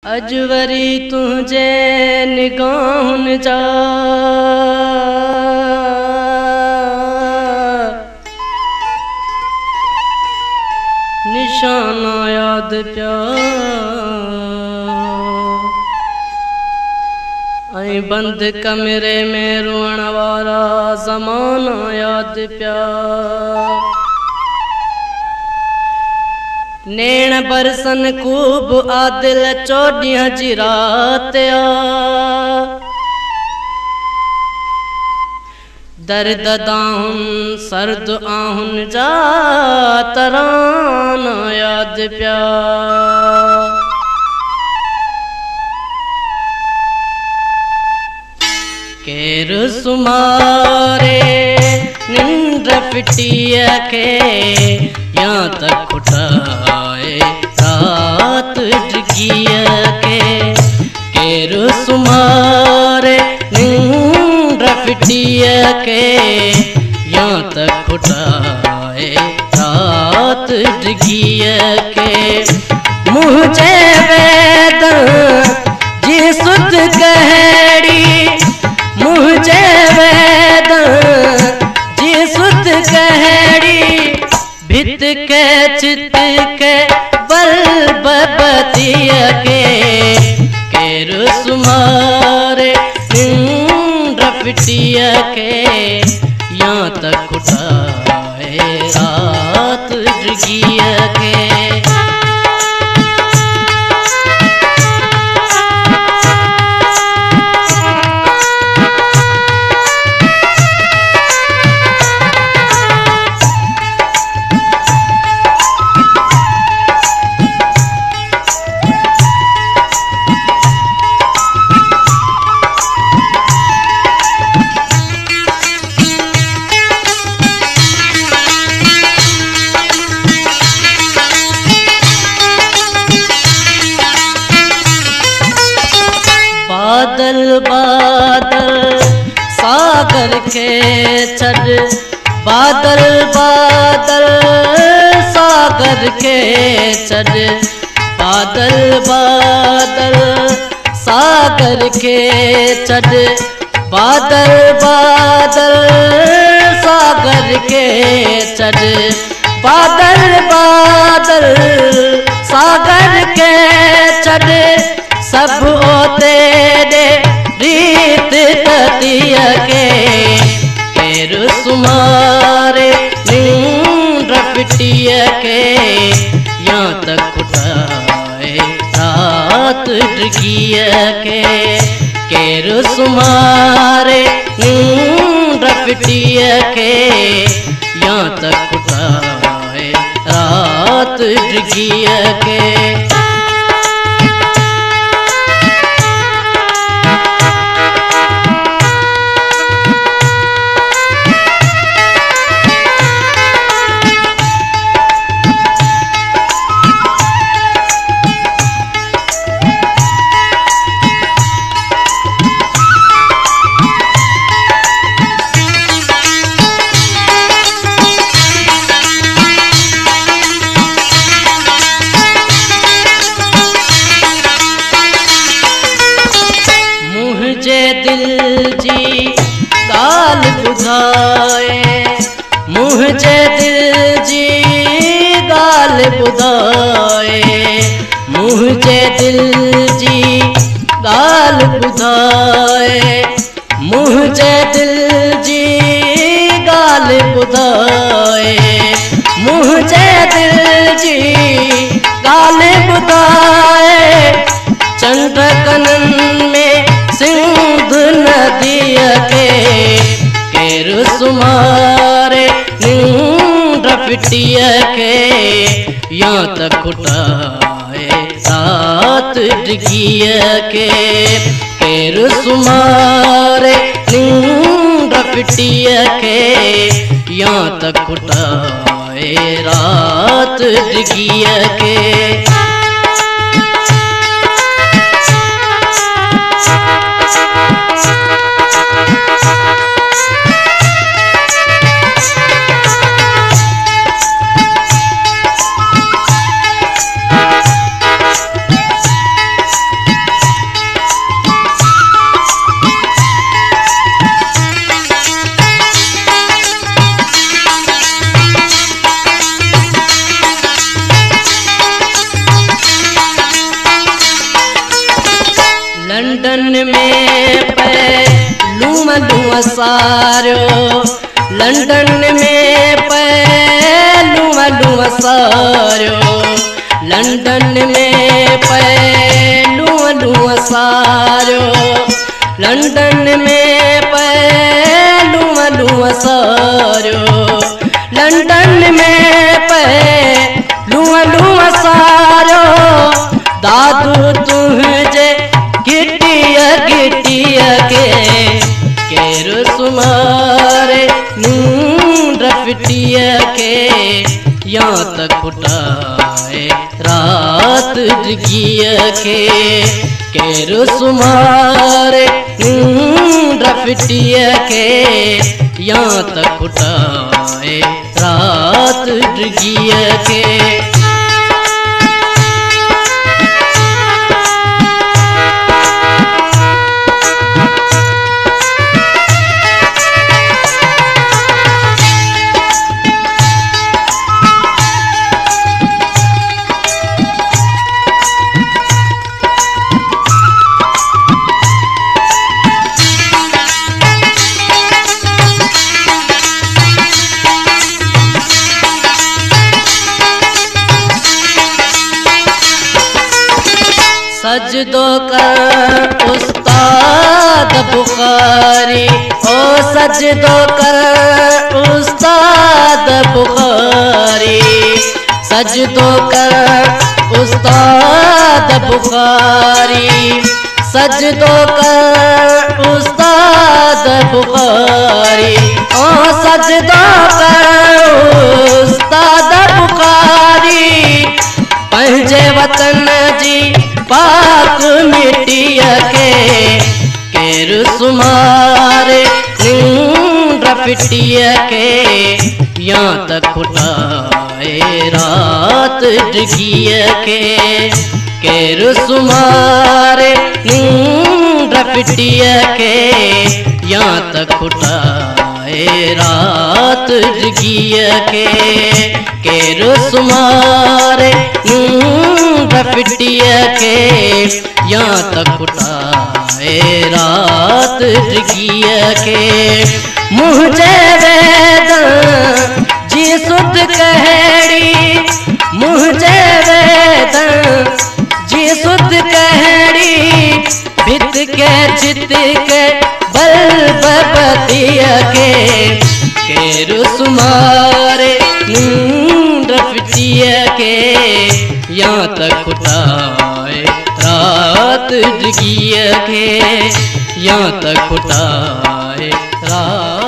अजवरी तुझे निगाहन जा निशाना याद प्या आई बंद कमरे में रोण वाला ज़माना याद प्या नैण बरसन खूब आदिल चौड़ियां जी रात दर्द दाहुन सर्द आहुन जा तराना याद प्या केर सुमारे निंड फिटिया के यहाँ तक उठाए रात डिगिया के केर सुमारे निंड फिटिया के यहाँ तक उठाए रात डिगिया के मुझे वेद जी सुध कहड़ी मुझे वेद जी सुध कहड़ी भित के चित के बल बबतिया के केर सुमारे रफटिया के यहाँ तक उठाए रात डिगिया के बादल बादल सागर के चढ़ बादल बादल सागर के चढ़ बादल बादल सागर के चढ़ बादल बादल सागर के चढ़ बादल बादल सागर के चढ़ सब ओ तेरे रीत ततिया के केर सुमारे नींद फिटिया के यहाँ तक उठाए रात डिगिया के केर सुमारे नींद फिटिया के यहाँ तक उठाए रात डिगिया के दिल जी गाल बुधाए मुझे दिल जी गाल बुधाए मुझे दिल जी गाल बुधाए मुझे दिल जी गाल बुधाए मुझे दिल जी गाल बुधाए चंद्रकनन में सिंधु नदिया के केर सुमारे नींद फिटिया के यहाँ तक उठाए रात डिगिया के केर सुमारे नींद फिटिया के यहाँ तक उठाए रात डिगिया के लंडन में पहलू मलू सारो, लंडन में पहलू मलू सारो, लंडन में पहलू मलू सारो, लंडन में पहलू मलू सारो, लंडन में पहलू मलू सारो। दादू तुझे गिटिया गिटिया के सुमारे रफटिया के, यहाँ तक उठाए रात जगिया के सुमारे रफटिया के, यहाँ तक उठाए रात जगिया के। सजदो कर उस्ताद बुखारी, ओ सजदो कर उस्ताद बुखारी, सजदो कर उस्ताद बुखारी, सजदो कर उस्ताद बुखारी, ओ सजदो कर उस्ताद बुखारी। पंजे वतन जी पाक मिट्टिया के सुमारे रफटिया के, यहाँ तक उठाए रात जगिया के सुमारे रफटिया के, यहाँ तक उठाए रात जगिया के सुमारे रफटिया के, यहाँ तक उठाए रात जगिया के। मुझे वेदन जी सुध कहड़ी, मुझे वेदन जी सुध कहड़ी, भित के चित के बल बतिया के रुसमारे रफटिया के, यहाँ तक उठाए रात जगिया के, यहाँ तक उठाए रात